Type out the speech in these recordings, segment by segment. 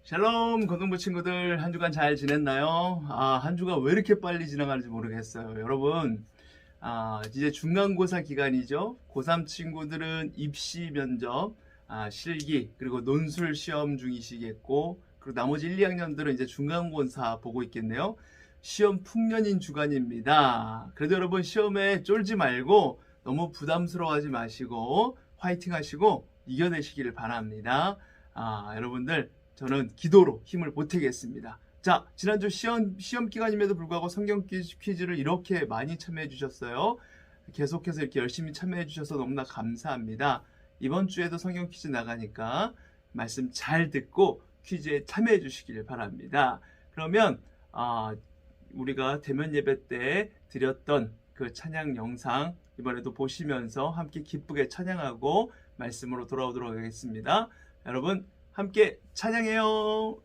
샬롬 고등부 친구들, 한 주간 잘 지냈나요? 한 주가 왜 이렇게 빨리 지나가는지 모르겠어요. 여러분, 이제 중간고사 기간이죠. 고3 친구들은 입시 면접, 실기, 그리고 논술 시험 중이시겠고, 그리고 나머지 1, 2학년들은 이제 중간고사 보고 있겠네요. 시험 풍년인 주간입니다. 그래도 여러분, 시험에 쫄지 말고 너무 부담스러워하지 마시고 화이팅 하시고 이겨내시기를 바랍니다. 여러분들, 저는 기도로 힘을 보태겠습니다. 자, 지난주 시험 기간임에도 불구하고 성경 퀴즈를 이렇게 많이 참여해 주셨어요. 계속해서 이렇게 열심히 참여해 주셔서 너무나 감사합니다. 이번 주에도 성경 퀴즈 나가니까 말씀 잘 듣고 퀴즈에 참여해 주시기를 바랍니다. 그러면 우리가 대면 예배 때 드렸던 그 찬양 영상 이번에도 보시면서 함께 기쁘게 찬양하고 말씀으로 돌아오도록 하겠습니다. 여러분 함께 찬양해요.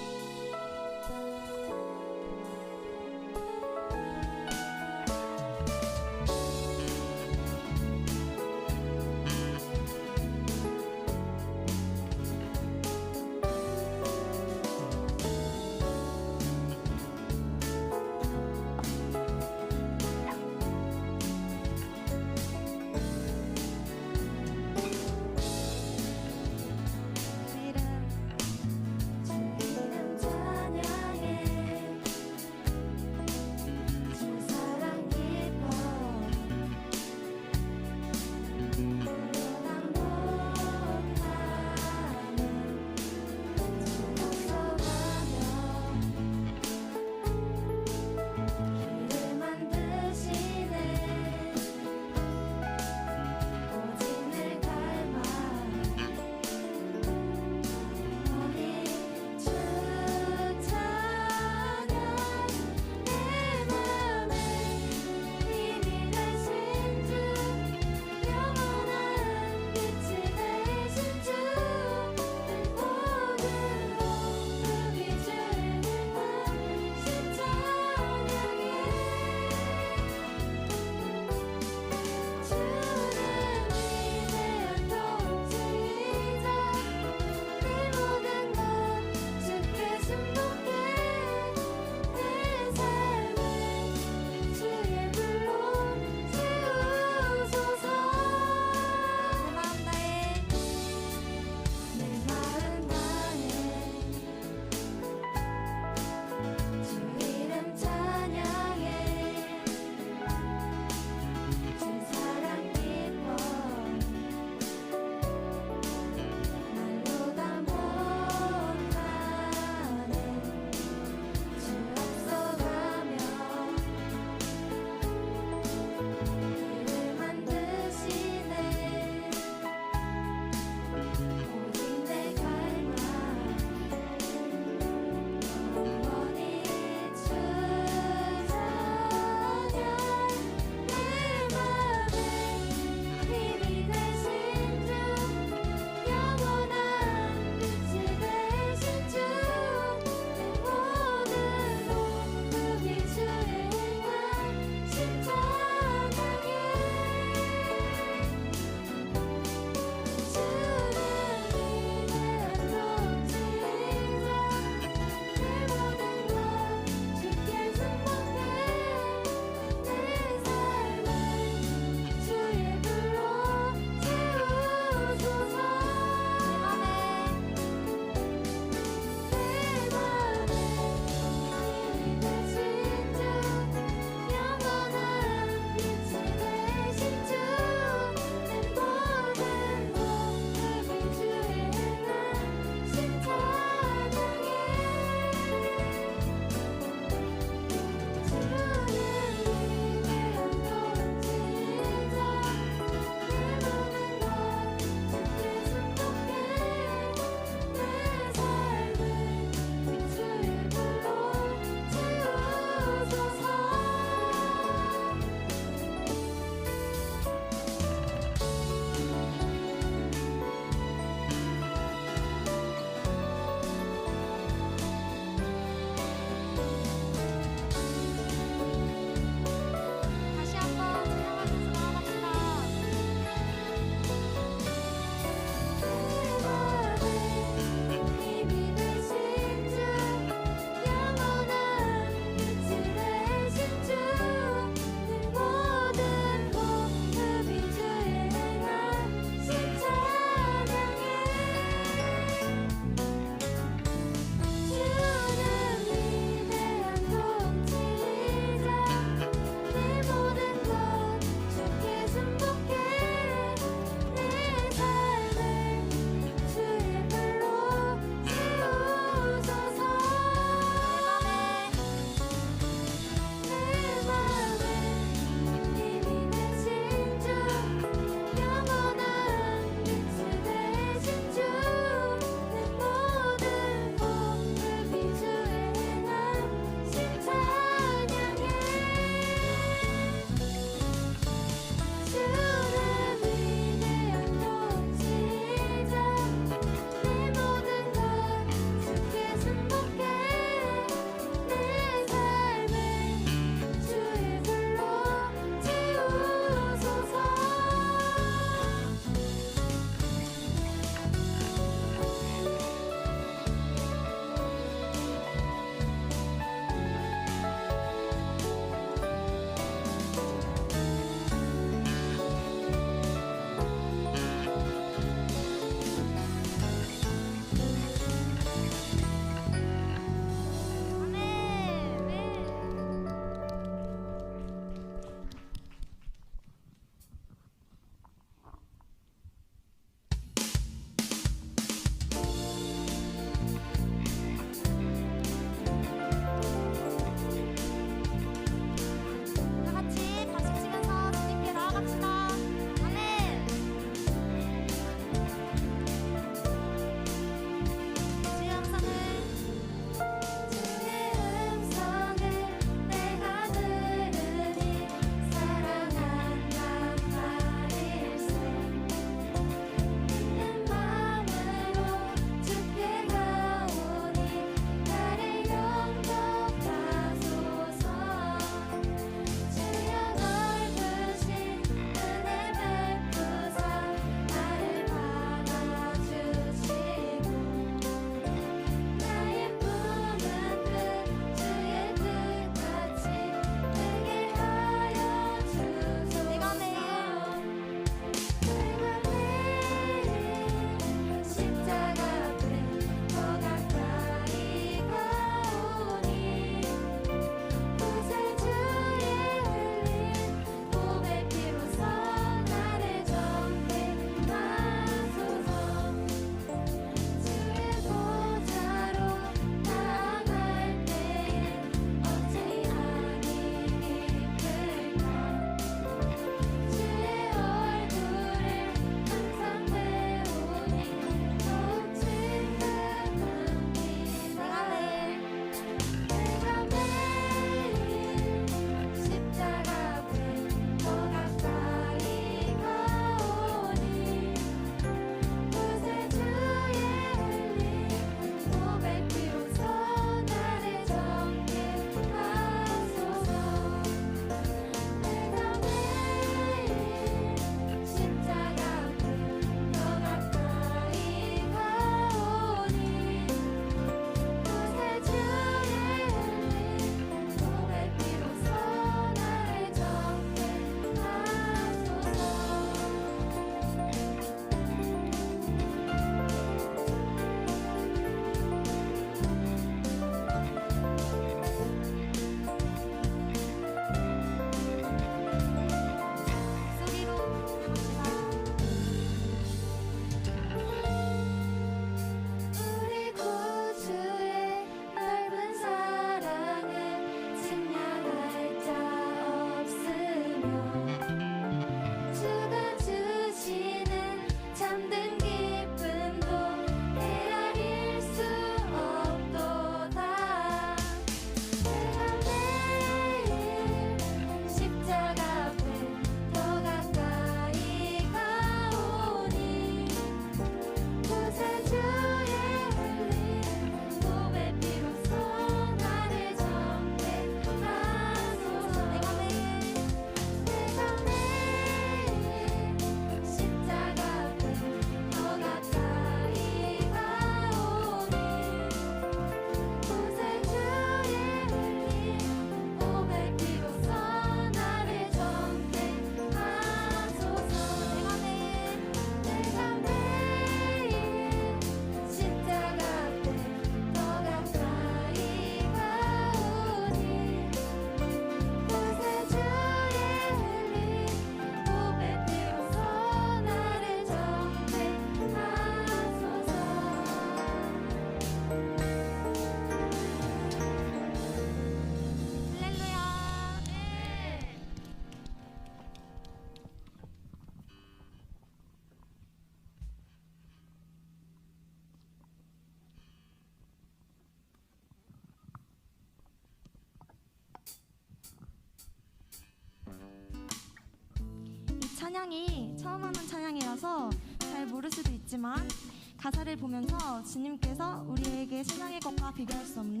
찬양이 처음 하는 찬양이라서 잘 모를 수도 있지만 가사를 보면서 주님께서 우리에게 세상의 것과 비교할 수 없는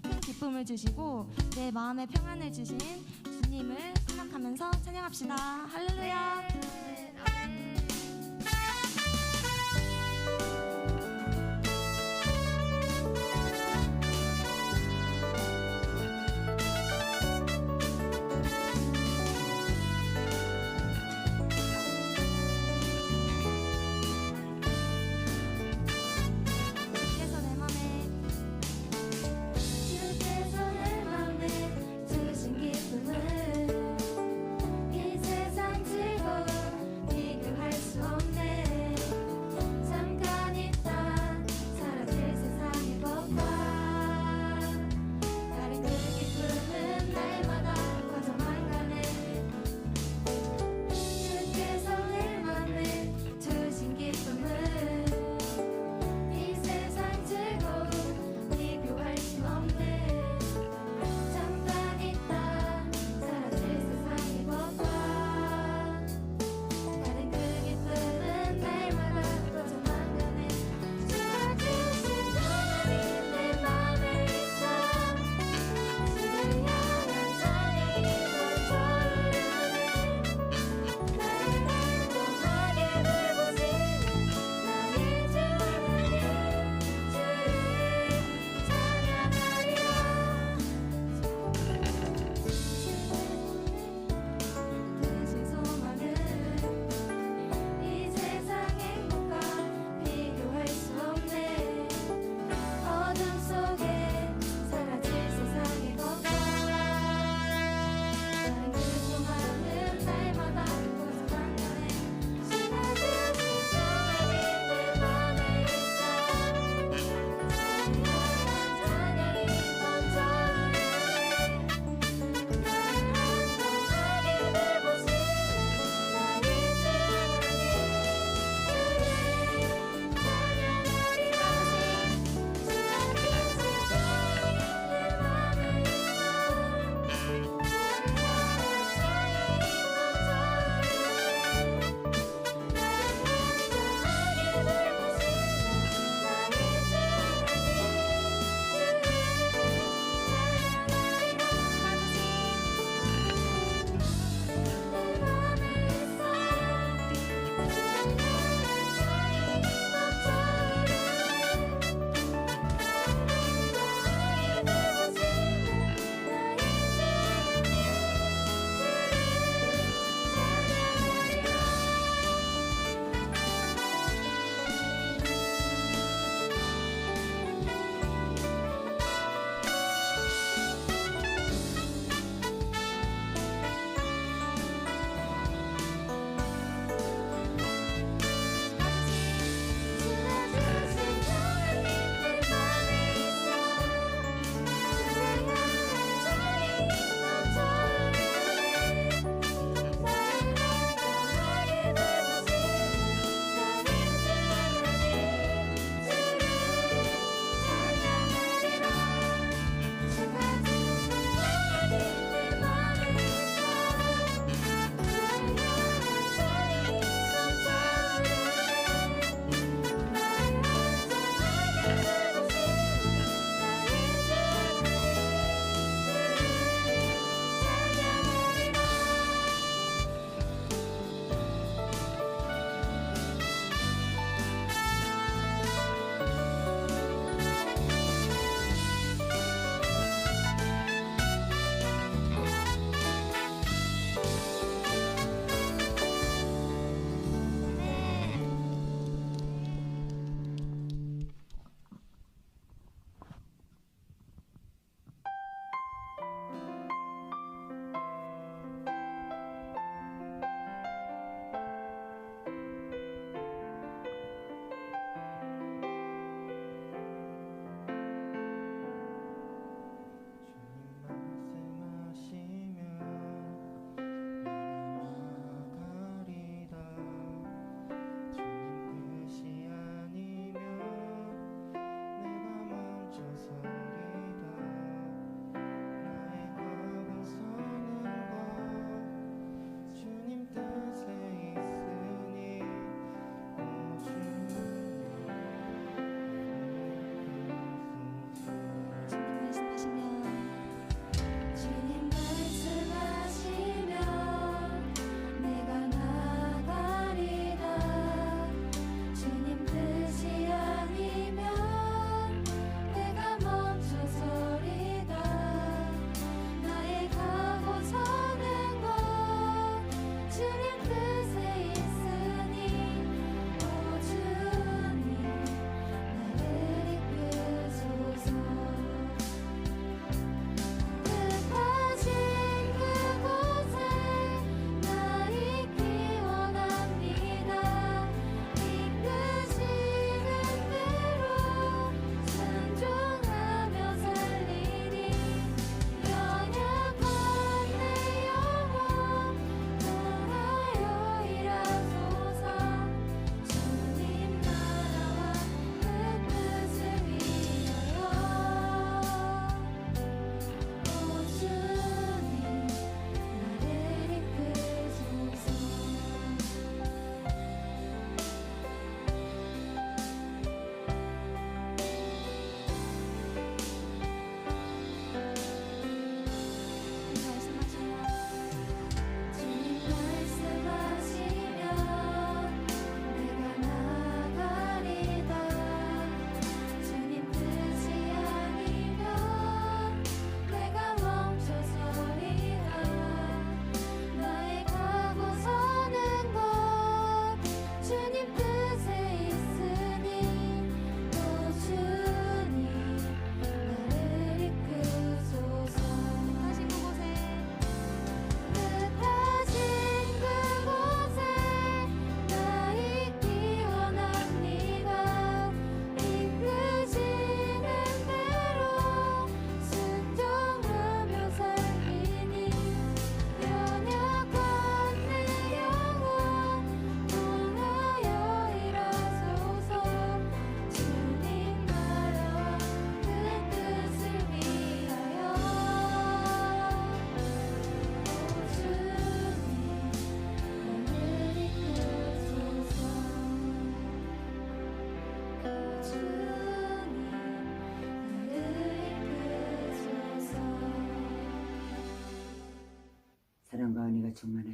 큰 기쁨을 주시고 내 마음에 평안을 주신 주님을 생각하면서 찬양합시다. 할렐루야. 주께서 내 맘에 주신 기쁨은 이 세상 즐거움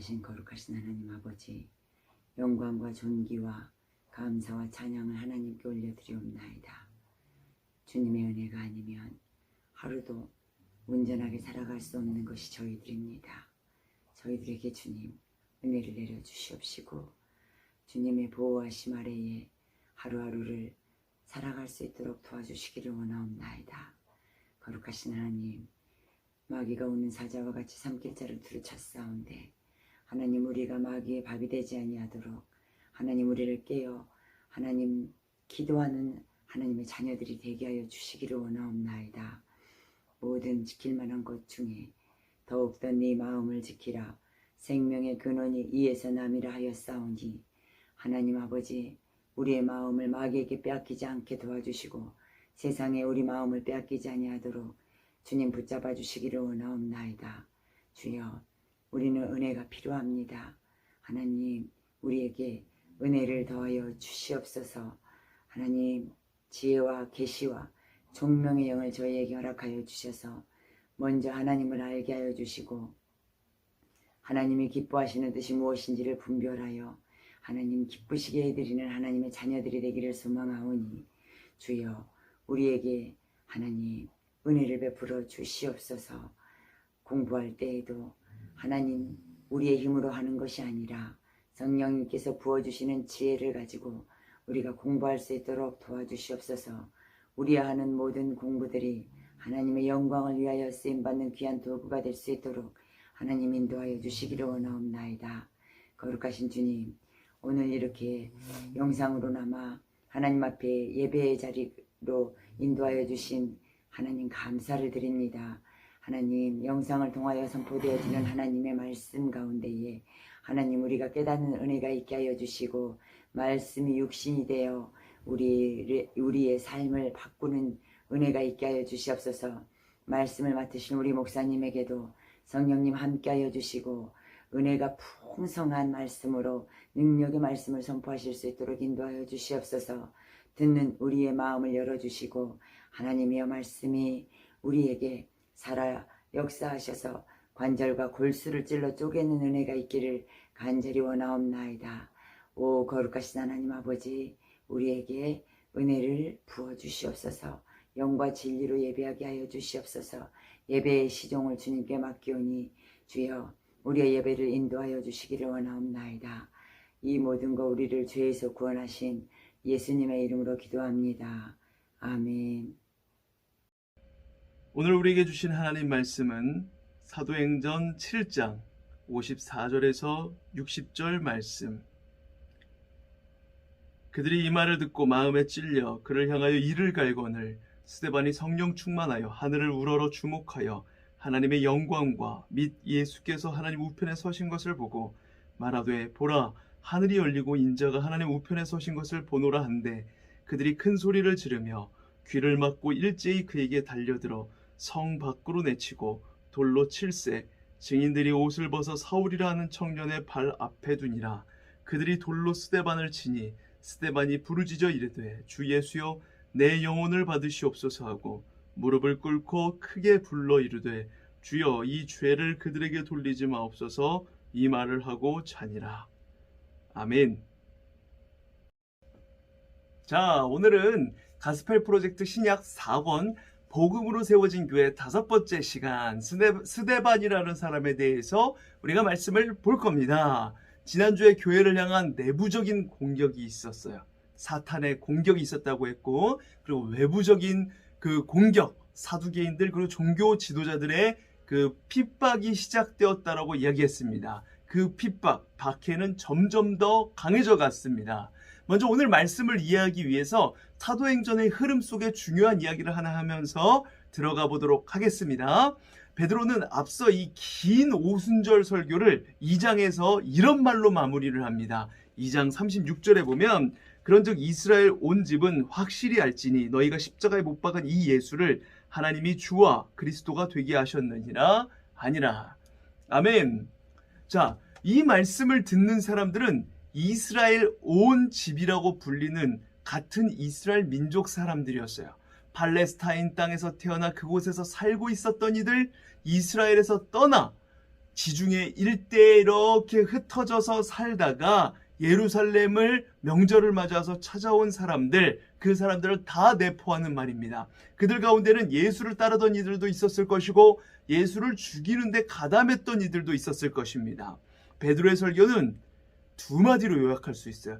전능하신 거룩하신 하나님 아버지, 영광과 존귀와 감사와 찬양을 하나님께 올려드리옵나이다. 주님의 은혜가 아니면 하루도 온전하게 살아갈 수 없는 것이 저희들입니다. 저희들에게 주님 은혜를 내려주시옵시고 주님의 보호하심 아래에 하루하루를 살아갈 수 있도록 도와주시기를 원하옵나이다. 거룩하신 하나님, 마귀가 오는 사자와 같이 삼킬자를 두루쳤사온데 하나님, 우리가 마귀의 밥이 되지 아니하도록 하나님 우리를 깨어 하나님 기도하는 하나님의 자녀들이 되게 하여 주시기를 원하옵나이다. 모든 지킬 만한 것 중에 더욱더 네 마음을 지키라. 생명의 근원이 이에서 남이라 하였사오니 하나님 아버지, 우리의 마음을 마귀에게 빼앗기지 않게 도와주시고 세상에 우리 마음을 빼앗기지 아니하도록 주님 붙잡아 주시기를 원하옵나이다. 주여, 우리는 은혜가 필요합니다. 하나님, 우리에게 은혜를 더하여 주시옵소서. 하나님, 지혜와 계시와 총명의 영을 저희에게 허락하여 주셔서 먼저 하나님을 알게 하여 주시고 하나님이 기뻐하시는 뜻이 무엇인지를 분별하여 하나님 기쁘시게 해드리는 하나님의 자녀들이 되기를 소망하오니 주여, 우리에게 하나님 은혜를 베풀어 주시옵소서. 공부할 때에도 하나님 우리의 힘으로 하는 것이 아니라 성령님께서 부어주시는 지혜를 가지고 우리가 공부할 수 있도록 도와주시옵소서. 우리가 하는 모든 공부들이 하나님의 영광을 위하여 쓰임받는 귀한 도구가 될 수 있도록 하나님 인도하여 주시기를 원하옵나이다. 거룩하신 주님, 오늘 이렇게 영상으로나마 하나님 앞에 예배의 자리로 인도하여 주신 하나님 감사를 드립니다. 하나님, 영상을 통하여 선포되어지는 하나님의 말씀 가운데에 하나님 우리가 깨닫는 은혜가 있게 하여 주시고 말씀이 육신이 되어 우리의 삶을 바꾸는 은혜가 있게 하여 주시옵소서. 말씀을 맡으신 우리 목사님에게도 성령님 함께 하여 주시고 은혜가 풍성한 말씀으로 능력의 말씀을 선포하실 수 있도록 인도하여 주시옵소서. 듣는 우리의 마음을 열어주시고 하나님의 말씀이 우리에게 살아 역사하셔서 관절과 골수를 찔러 쪼개는 은혜가 있기를 간절히 원하옵나이다. 오 거룩하신 하나님 아버지, 우리에게 은혜를 부어주시옵소서. 영과 진리로 예배하게 하여 주시옵소서. 예배의 시종을 주님께 맡기오니 주여, 우리의 예배를 인도하여 주시기를 원하옵나이다. 이 모든 거 우리를 죄에서 구원하신 예수님의 이름으로 기도합니다. 아멘. 오늘 우리에게 주신 하나님 말씀은 사도행전 7장 54절에서 60절 말씀. 그들이 이 말을 듣고 마음에 찔려 그를 향하여 이를 갈거늘 스데반이 성령 충만하여 하늘을 우러러 주목하여 하나님의 영광과 및 예수께서 하나님 우편에 서신 것을 보고 말하되 보라, 하늘이 열리고 인자가 하나님 우편에 서신 것을 보노라 한데 그들이 큰 소리를 지르며 귀를 막고 일제히 그에게 달려들어 성 밖으로 내치고 돌로 칠세 증인들이 옷을 벗어 사울이라 하는 청년의 발 앞에 두니라. 그들이 돌로 스데반을 치니 스데반이 부르짖어 이르되 주 예수여 내 영혼을 받으시옵소서 하고 무릎을 꿇고 크게 불러 이르되 주여 이 죄를 그들에게 돌리지 마옵소서. 이 말을 하고 자니라. 아멘. 자, 오늘은 가스펠 프로젝트 신약 4권 복음으로 세워진 교회 5번째 시간, 스데반이라는 사람에 대해서 우리가 말씀을 볼 겁니다. 지난주에 교회를 향한 내부적인 공격이 있었어요. 사탄의 공격이 있었다고 했고, 그리고 외부적인 그 공격, 사두개인들 그리고 종교 지도자들의 그 핍박이 시작되었다라고 이야기했습니다. 그 핍박, 박해는 점점 더 강해져 갔습니다. 먼저 오늘 말씀을 이해하기 위해서 사도행전의 흐름 속에 중요한 이야기를 하나 하면서 들어가 보도록 하겠습니다. 베드로는 앞서 이 긴 오순절 설교를 2장에서 이런 말로 마무리를 합니다. 2장 36절에 보면 그런즉 이스라엘 온 집은 확실히 알지니 너희가 십자가에 못 박은 이 예수를 하나님이 주와 그리스도가 되게 하셨느니라 하니라. 아멘. 자, 이 말씀을 듣는 사람들은 이스라엘 온 집이라고 불리는 같은 이스라엘 민족 사람들이었어요. 팔레스타인 땅에서 태어나 그곳에서 살고 있었던 이들, 이스라엘에서 떠나 지중해 일대에 이렇게 흩어져서 살다가 예루살렘을 명절을 맞아서 찾아온 사람들, 그 사람들을 다 내포하는 말입니다. 그들 가운데는 예수를 따르던 이들도 있었을 것이고 예수를 죽이는데 가담했던 이들도 있었을 것입니다. 베드로의 설교는 두 마디로 요약할 수 있어요.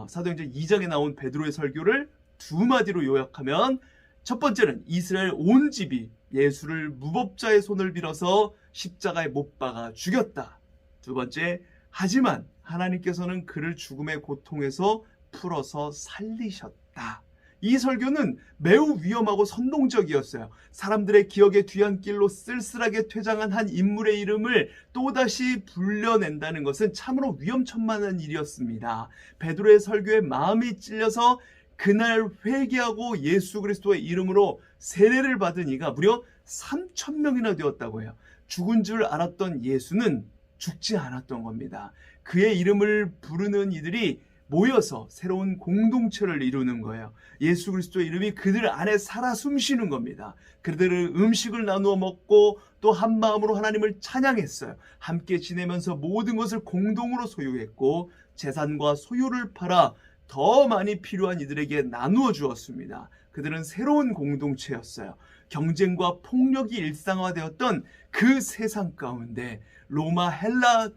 사도행전 2장에 나온 베드로의 설교를 두 마디로 요약하면, 첫 번째는 이스라엘 온 집이 예수를 무법자의 손을 빌어서 십자가에 못 박아 죽였다. 두 번째, 하지만 하나님께서는 그를 죽음의 고통에서 풀어서 살리셨다. 이 설교는 매우 위험하고 선동적이었어요. 사람들의 기억의 뒤안길로 쓸쓸하게 퇴장한 한 인물의 이름을 또다시 불려낸다는 것은 참으로 위험천만한 일이었습니다. 베드로의 설교에 마음이 찔려서 그날 회개하고 예수 그리스도의 이름으로 세례를 받은 이가 무려 3,000명이나 되었다고 해요. 죽은 줄 알았던 예수는 죽지 않았던 겁니다. 그의 이름을 부르는 이들이 모여서 새로운 공동체를 이루는 거예요. 예수 그리스도의 이름이 그들 안에 살아 숨쉬는 겁니다. 그들은 음식을 나누어 먹고 또 한 마음으로 하나님을 찬양했어요. 함께 지내면서 모든 것을 공동으로 소유했고 재산과 소유를 팔아 더 많이 필요한 이들에게 나누어 주었습니다. 그들은 새로운 공동체였어요. 경쟁과 폭력이 일상화되었던 그 세상 가운데 로마, 헬라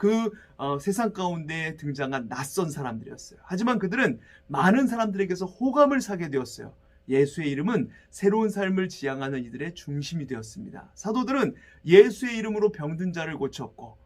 세상 가운데 등장한 낯선 사람들이었어요. 하지만 그들은 많은 사람들에게서 호감을 사게 되었어요. 예수의 이름은 새로운 삶을 지향하는 이들의 중심이 되었습니다. 사도들은 예수의 이름으로 병든 자를 고쳤고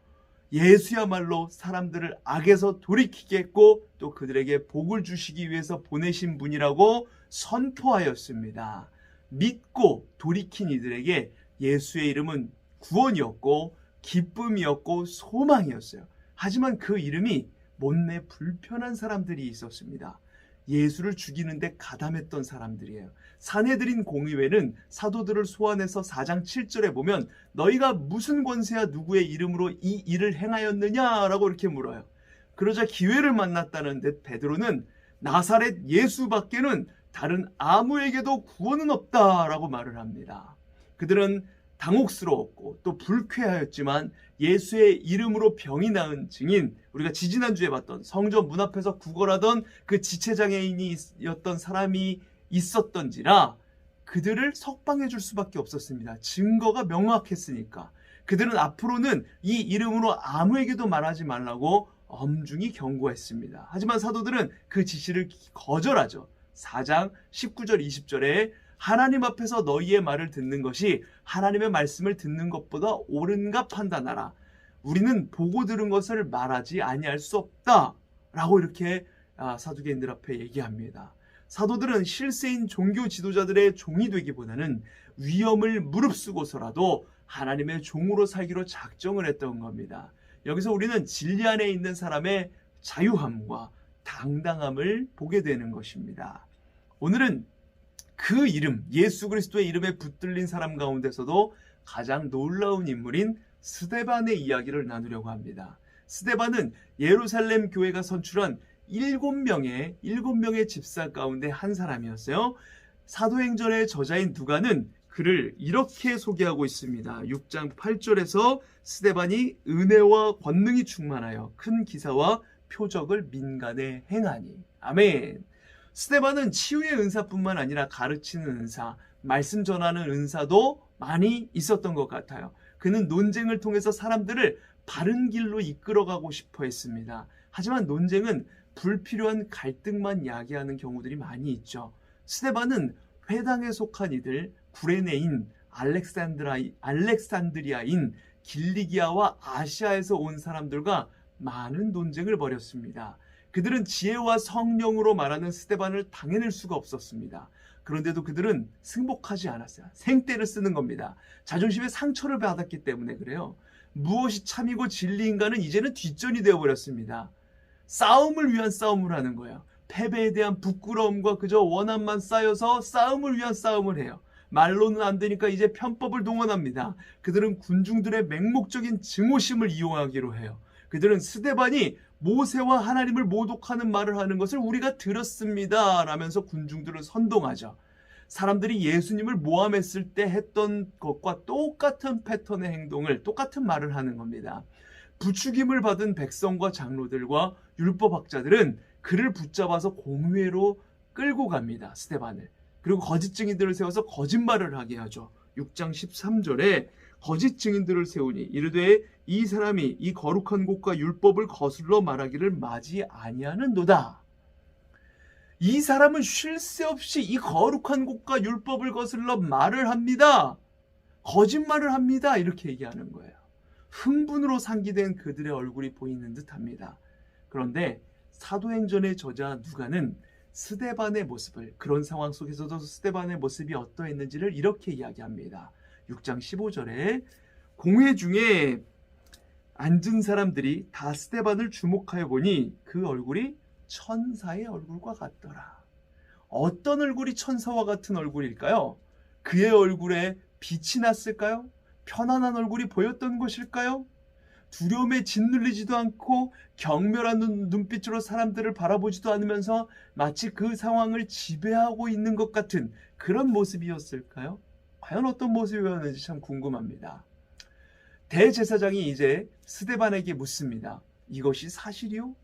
예수야말로 사람들을 악에서 돌이키게 했고 또 그들에게 복을 주시기 위해서 보내신 분이라고 선포하였습니다. 믿고 돌이킨 이들에게 예수의 이름은 구원이었고 기쁨이었고 소망이었어요. 하지만 그 이름이 못내 불편한 사람들이 있었습니다. 예수를 죽이는데 가담했던 사람들이에요. 산헤드린 공의회는 사도들을 소환해서 4장 7절에 보면 너희가 무슨 권세야 누구의 이름으로 이 일을 행하였느냐라고 이렇게 물어요. 그러자 기회를 만났다는 듯 베드로는 나사렛 예수밖에는 다른 아무에게도 구원은 없다라고 말을 합니다. 그들은 당혹스러웠고 또 불쾌하였지만 예수의 이름으로 병이 나은 증인, 우리가 지지난주에 봤던 성전 문 앞에서 구걸하던 그 지체장애인이었던 사람이 있었던지라 그들을 석방해 줄 수밖에 없었습니다. 증거가 명확했으니까. 그들은 앞으로는 이 이름으로 아무에게도 말하지 말라고 엄중히 경고했습니다. 하지만 사도들은 그 지시를 거절하죠. 4장 19절 20절에 하나님 앞에서 너희의 말을 듣는 것이 하나님의 말씀을 듣는 것보다 옳은가 판단하라. 우리는 보고 들은 것을 말하지 아니할 수 없다 라고 이렇게 사두개인들 앞에 얘기합니다. 사도들은 실세인 종교 지도자들의 종이 되기보다는 위험을 무릅쓰고서라도 하나님의 종으로 살기로 작정을 했던 겁니다. 여기서 우리는 진리 안에 있는 사람의 자유함과 당당함을 보게 되는 것입니다. 오늘은 그 이름, 예수 그리스도의 이름에 붙들린 사람 가운데서도 가장 놀라운 인물인 스데반의 이야기를 나누려고 합니다. 스데반은 예루살렘 교회가 선출한 7명의 집사 가운데 한 사람이었어요. 사도행전의 저자인 누가는 그를 이렇게 소개하고 있습니다. 6장 8절에서 스데반이 은혜와 권능이 충만하여 큰 기사와 표적을 민간에 행하니. 아멘. 스데반은 치유의 은사뿐만 아니라 가르치는 은사, 말씀 전하는 은사도 많이 있었던 것 같아요. 그는 논쟁을 통해서 사람들을 바른 길로 이끌어가고 싶어 했습니다. 하지만 논쟁은 불필요한 갈등만 야기하는 경우들이 많이 있죠. 스데반은 회당에 속한 이들, 구레네인, 알렉산드리아인, 길리기아와 아시아에서 온 사람들과 많은 논쟁을 벌였습니다. 그들은 지혜와 성령으로 말하는 스데반을 당해낼 수가 없었습니다. 그런데도 그들은 승복하지 않았어요. 생떼를 쓰는 겁니다. 자존심에 상처를 받았기 때문에 그래요. 무엇이 참이고 진리인가는 이제는 뒷전이 되어버렸습니다. 싸움을 위한 싸움을 하는 거예요. 패배에 대한 부끄러움과 그저 원한만 쌓여서 싸움을 위한 싸움을 해요. 말로는 안 되니까 이제 편법을 동원합니다. 그들은 군중들의 맹목적인 증오심을 이용하기로 해요. 그들은 스데반이 모세와 하나님을 모독하는 말을 하는 것을 우리가 들었습니다 라면서 군중들을 선동하죠. 사람들이 예수님을 모함했을 때 했던 것과 똑같은 패턴의 행동을, 똑같은 말을 하는 겁니다. 부추김을 받은 백성과 장로들과 율법학자들은 그를 붙잡아서 공회로 끌고 갑니다. 스데반을. 그리고 거짓 증인들을 세워서 거짓말을 하게 하죠. 6장 13절에 거짓 증인들을 세우니 이르되 이 사람이 이 거룩한 곳과 율법을 거슬러 말하기를 마지 아니하는도다. 이 사람은 쉴 새 없이 이 거룩한 곳과 율법을 거슬러 말을 합니다. 거짓말을 합니다. 이렇게 얘기하는 거예요. 흥분으로 상기된 그들의 얼굴이 보이는 듯합니다. 그런데 사도행전의 저자 누가는 스데반의 모습을, 그런 상황 속에서도 스데반의 모습이 어떠했는지를 이렇게 이야기합니다. 6장 15절에 공회 중에 앉은 사람들이 다 스데반을 주목하여 보니 그 얼굴이 천사의 얼굴과 같더라. 어떤 얼굴이 천사와 같은 얼굴일까요? 그의 얼굴에 빛이 났을까요? 편안한 얼굴이 보였던 것일까요? 두려움에 짓눌리지도 않고 경멸한 눈빛으로 사람들을 바라보지도 않으면서 마치 그 상황을 지배하고 있는 것 같은 그런 모습이었을까요? 과연 어떤 모습이었는지 참 궁금합니다. 대제사장이 이제 스데반에게 묻습니다. 이것이 사실이요?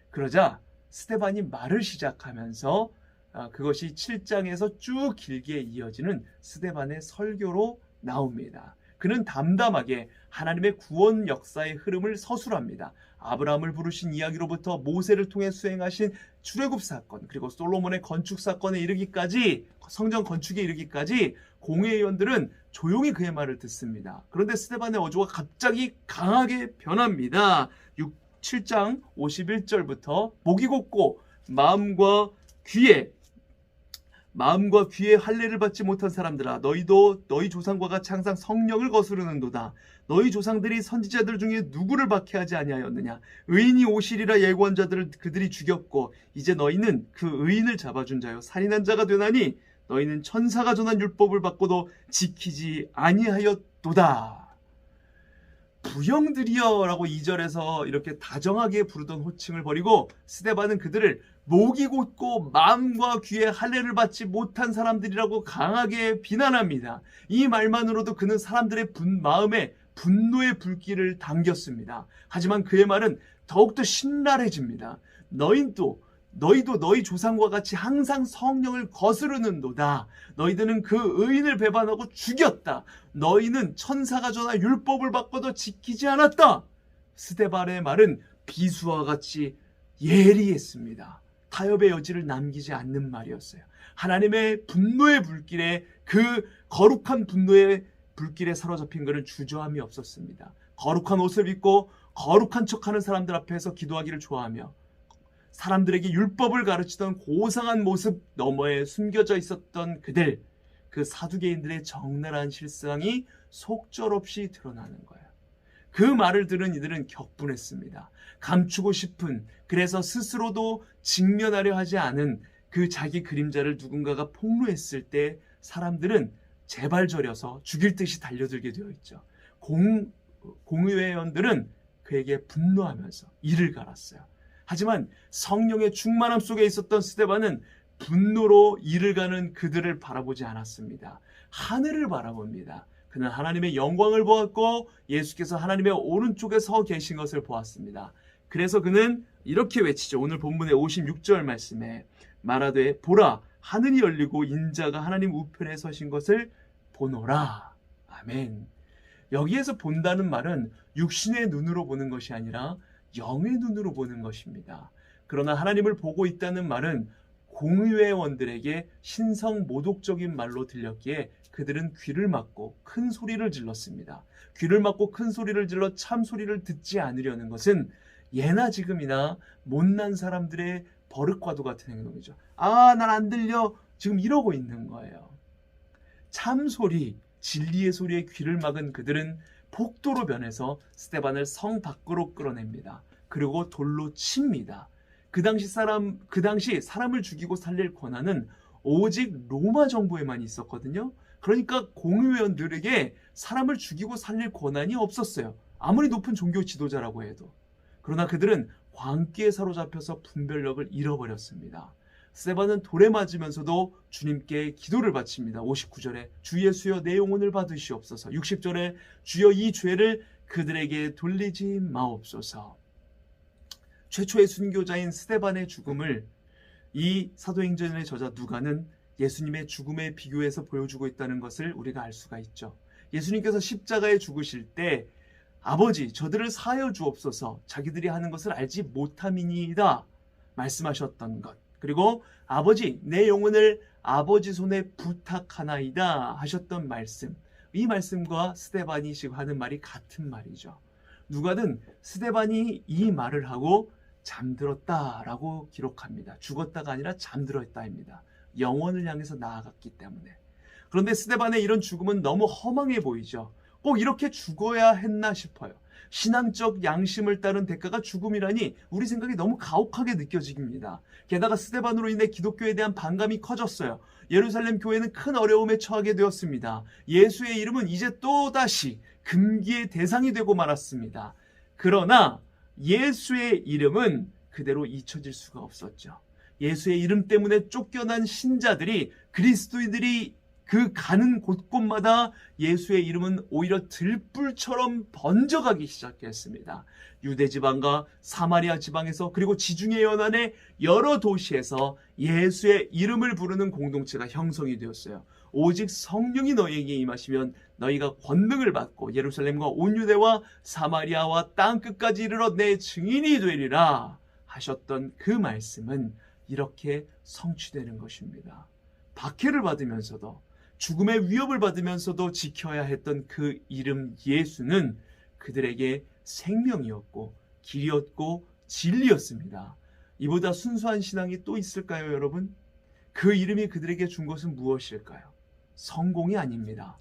그러자 스데반이 말을 시작하면서 그것이 7장에서 쭉 길게 이어지는 스데반의 설교로 나옵니다. 그는 담담하게 하나님의 구원 역사의 흐름을 서술합니다. 아브라함을 부르신 이야기로부터 모세를 통해 수행하신 출애굽 사건, 그리고 솔로몬의 건축 사건에 이르기까지, 성전 건축에 이르기까지 공회의원들은 조용히 그의 말을 듣습니다. 그런데 스데반의 어조가 갑자기 강하게 변합니다. 7장 51절부터 목이 곧고 마음과 귀에 할례를 받지 못한 사람들아, 너희도 너희 조상과 같이 항상 성령을 거스르는도다. 너희 조상들이 선지자들 중에 누구를 박해하지 아니하였느냐? 의인이 오시리라 예고한 자들을 그들이 죽였고 이제 너희는 그 의인을 잡아준 자요 살인한 자가 되나니 너희는 천사가 전한 율법을 받고도 지키지 아니하였도다. 부형들이여 라고 2절에서 이렇게 다정하게 부르던 호칭을 버리고 스데반은 그들을 목이 곧고 마음과 귀에 할례를 받지 못한 사람들이라고 강하게 비난합니다. 이 말만으로도 그는 사람들의 마음에 분노의 불길을 당겼습니다. 하지만 그의 말은 더욱더 신랄해집니다. 너희도 너희 조상과 같이 항상 성령을 거스르는도다. 너희들은 그 의인을 배반하고 죽였다. 너희는 천사가 전한 율법을 받고도 지키지 않았다. 스데반의 말은 비수와 같이 예리했습니다. 타협의 여지를 남기지 않는 말이었어요. 하나님의 분노의 불길에, 그 거룩한 분노의 불길에 사로잡힌 그는 주저함이 없었습니다. 거룩한 옷을 입고 거룩한 척하는 사람들 앞에서 기도하기를 좋아하며 사람들에게 율법을 가르치던 고상한 모습 너머에 숨겨져 있었던 그들, 그 사두개인들의 적나라한 실상이 속절없이 드러나는 거예요. 그 말을 들은 이들은 격분했습니다. 감추고 싶은, 그래서 스스로도 직면하려 하지 않은 그 자기 그림자를 누군가가 폭로했을 때 사람들은 재발저려서 죽일 듯이 달려들게 되어 있죠. 공의회원들은 그에게 분노하면서 이를 갈았어요. 하지만 성령의 충만함 속에 있었던 스데반은 분노로 이를 가는 그들을 바라보지 않았습니다. 하늘을 바라봅니다. 그는 하나님의 영광을 보았고 예수께서 하나님의 오른쪽에 서 계신 것을 보았습니다. 그래서 그는 이렇게 외치죠. 오늘 본문의 56절 말씀에 말하되 보라 하늘이 열리고 인자가 하나님 우편에 서신 것을 보노라. 아멘. 여기에서 본다는 말은 육신의 눈으로 보는 것이 아니라 영의 눈으로 보는 것입니다. 그러나 하나님을 보고 있다는 말은 공의회원들에게 신성 모독적인 말로 들렸기에 그들은 귀를 막고 큰 소리를 질렀습니다. 귀를 막고 큰 소리를 질러 참 소리를 듣지 않으려는 것은 예나 지금이나 못난 사람들의 버릇과도 같은 행동이죠. 난 안 들려 지금 이러고 있는 거예요. 참 소리, 진리의 소리에 귀를 막은 그들은 폭도로 변해서 스데반을 성 밖으로 끌어냅니다. 그리고 돌로 칩니다. 그 당시 사람을 죽이고 살릴 권한은 오직 로마 정부에만 있었거든요. 그러니까 공의회원들에게 사람을 죽이고 살릴 권한이 없었어요. 아무리 높은 종교 지도자라고 해도. 그러나 그들은 광기에 사로잡혀서 분별력을 잃어버렸습니다. 스데반은 돌에 맞으면서도 주님께 기도를 바칩니다. 59절에 주 예수여 내 영혼을 받으시옵소서. 60절에 주여 이 죄를 그들에게 돌리지 마옵소서. 최초의 순교자인 스데반의 죽음을 이 사도행전의 저자 누가는 예수님의 죽음에 비교해서 보여주고 있다는 것을 우리가 알 수가 있죠. 예수님께서 십자가에 죽으실 때 아버지 저들을 사하여 주옵소서 자기들이 하는 것을 알지 못함이니이다 말씀하셨던 것, 그리고 아버지 내 영혼을 아버지 손에 부탁하나이다 하셨던 말씀, 이 말씀과 스데반이 지금 하는 말이 같은 말이죠. 누가는 스데반이 이 말을 하고 잠들었다라고 기록합니다. 죽었다가 아니라 잠들었다입니다. 영원을 향해서 나아갔기 때문에. 그런데 스데반의 이런 죽음은 너무 허망해 보이죠. 꼭 이렇게 죽어야 했나 싶어요. 신앙적 양심을 따른 대가가 죽음이라니 우리 생각이 너무 가혹하게 느껴집니다. 게다가 스데반으로 인해 기독교에 대한 반감이 커졌어요. 예루살렘 교회는 큰 어려움에 처하게 되었습니다. 예수의 이름은 이제 또다시 금기의 대상이 되고 말았습니다. 그러나 예수의 이름은 그대로 잊혀질 수가 없었죠. 예수의 이름 때문에 쫓겨난 신자들이, 그리스도인들이 그 가는 곳곳마다 예수의 이름은 오히려 들불처럼 번져가기 시작했습니다. 유대 지방과 사마리아 지방에서, 그리고 지중해 연안의 여러 도시에서 예수의 이름을 부르는 공동체가 형성이 되었어요. 오직 성령이 너희에게 임하시면 너희가 권능을 받고 예루살렘과 온 유대와 사마리아와 땅끝까지 이르러 내 증인이 되리라 하셨던 그 말씀은 이렇게 성취되는 것입니다. 박해를 받으면서도, 죽음의 위협을 받으면서도 지켜야 했던 그 이름 예수는 그들에게 생명이었고 길이었고 진리였습니다. 이보다 순수한 신앙이 또 있을까요, 여러분? 그 이름이 그들에게 준 것은 무엇일까요? 성공이 아닙니다.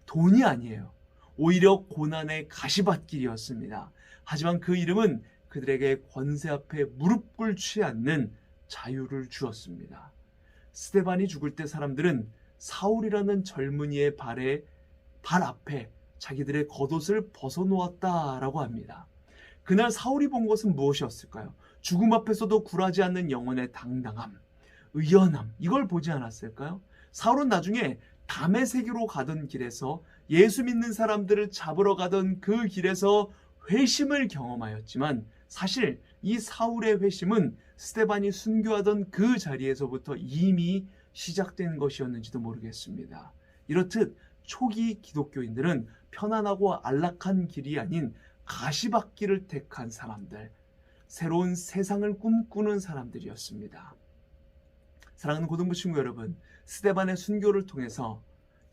돈이 아니에요. 오히려 고난의 가시밭길이었습니다. 하지만 그 이름은 그들에게 권세 앞에 무릎 꿇지 않는 자유를 주었습니다. 스데반이 죽을 때 사람들은 사울이라는 젊은이의 발 앞에 자기들의 겉옷을 벗어놓았다라고 합니다. 그날 사울이 본 것은 무엇이었을까요? 죽음 앞에서도 굴하지 않는 영혼의 당당함, 의연함, 이걸 보지 않았을까요? 사울은 나중에 다메섹으로 가던 길에서, 예수 믿는 사람들을 잡으러 가던 그 길에서 회심을 경험하였지만, 사실 이 사울의 회심은 스데반이 순교하던 그 자리에서부터 이미 시작된 것이었는지도 모르겠습니다. 이렇듯 초기 기독교인들은 편안하고 안락한 길이 아닌 가시밭길을 택한 사람들, 새로운 세상을 꿈꾸는 사람들이었습니다. 사랑하는 고등부 친구 여러분, 스데반의 순교를 통해서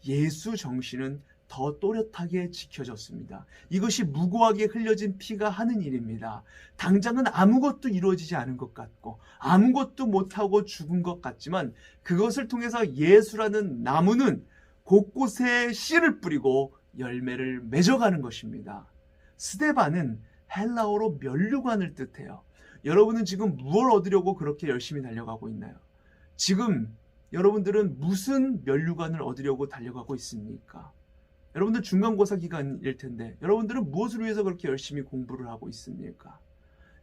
예수 정신은 더 또렷하게 지켜졌습니다. 이것이 무고하게 흘려진 피가 하는 일입니다. 당장은 아무것도 이루어지지 않은 것 같고 아무것도 못하고 죽은 것 같지만, 그것을 통해서 예수라는 나무는 곳곳에 씨를 뿌리고 열매를 맺어가는 것입니다. 스데반은 헬라어로 면류관을 뜻해요. 여러분은 지금 무엇을 얻으려고 그렇게 열심히 달려가고 있나요? 지금 여러분들은 무슨 면류관을 얻으려고 달려가고 있습니까? 여러분들 중간고사 기간일 텐데 여러분들은 무엇을 위해서 그렇게 열심히 공부를 하고 있습니까?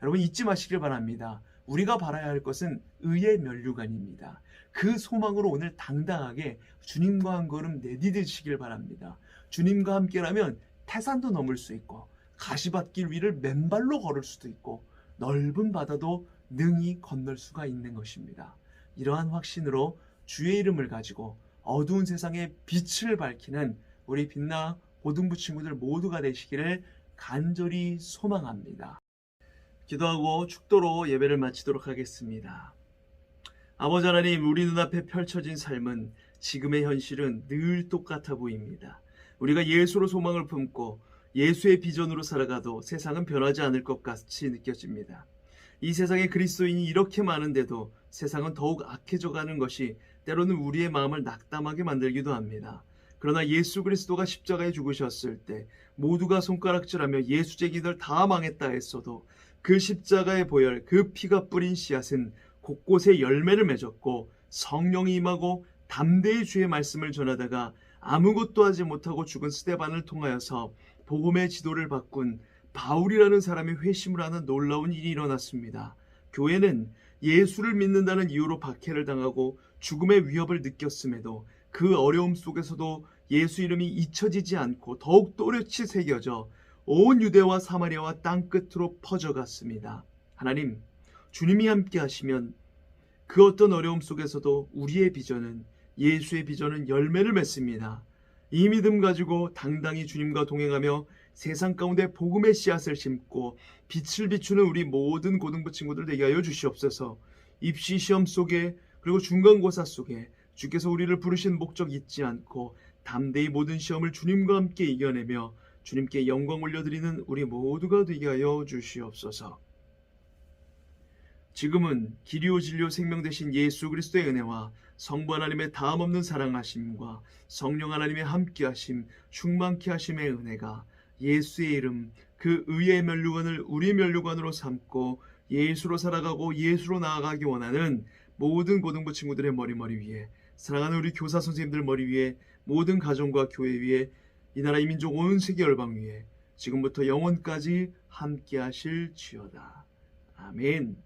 여러분 잊지 마시길 바랍니다. 우리가 바라야 할 것은 의의 면류관입니다. 그 소망으로 오늘 당당하게 주님과 한 걸음 내디디시길 바랍니다. 주님과 함께라면 태산도 넘을 수 있고 가시밭길 위를 맨발로 걸을 수도 있고 넓은 바다도 능히 건널 수가 있는 것입니다. 이러한 확신으로 주의 이름을 가지고 어두운 세상에 빛을 밝히는 우리 빛나 고등부 친구들 모두가 되시기를 간절히 소망합니다. 기도하고 축도로 예배를 마치도록 하겠습니다. 아버지 하나님, 우리 눈앞에 펼쳐진 삶은, 지금의 현실은 늘 똑같아 보입니다. 우리가 예수로 소망을 품고 예수의 비전으로 살아가도 세상은 변하지 않을 것 같이 느껴집니다. 이 세상에 그리스도인이 이렇게 많은데도 세상은 더욱 악해져가는 것이 때로는 우리의 마음을 낙담하게 만들기도 합니다. 그러나 예수 그리스도가 십자가에 죽으셨을 때 모두가 손가락질하며 예수쟁이들 다 망했다 했어도 그 십자가의 보혈, 그 피가 뿌린 씨앗은 곳곳에 열매를 맺었고 성령이 임하고 담대히 주의 말씀을 전하다가 아무것도 하지 못하고 죽은 스데반을 통하여서 복음의 지도를 바꾼 바울이라는 사람이 회심을 하는 놀라운 일이 일어났습니다. 교회는 예수를 믿는다는 이유로 박해를 당하고 죽음의 위협을 느꼈음에도 그 어려움 속에서도 예수 이름이 잊혀지지 않고 더욱 또렷이 새겨져 온 유대와 사마리아와 땅끝으로 퍼져갔습니다. 하나님, 주님이 함께 하시면 그 어떤 어려움 속에서도 우리의 비전은, 예수의 비전은 열매를 맺습니다. 이 믿음 가지고 당당히 주님과 동행하며 세상 가운데 복음의 씨앗을 심고 빛을 비추는 우리 모든 고등부 친구들 되게 하여 주시옵소서. 입시 시험 속에 그리고 중간고사 속에 주께서 우리를 부르신 목적 잊지 않고 담대히 모든 시험을 주님과 함께 이겨내며 주님께 영광 올려드리는 우리 모두가 되게 하여 주시옵소서. 지금은 길이요 진리요 생명 되신 예수 그리스도의 은혜와 성부 하나님의 다함없는 사랑하심과 성령 하나님의 함께하심, 충만케 하심의 은혜가 예수의 이름, 그 의의 면류관을 우리 면류관으로 삼고 예수로 살아가고 예수로 나아가기 원하는 모든 고등부 친구들의 머리 위에, 사랑하는 우리 교사 선생님들 머리 위에, 모든 가정과 교회 위에, 이 나라 이 민족 온 세계 열방 위에 지금부터 영원까지 함께하실지어다. 아멘.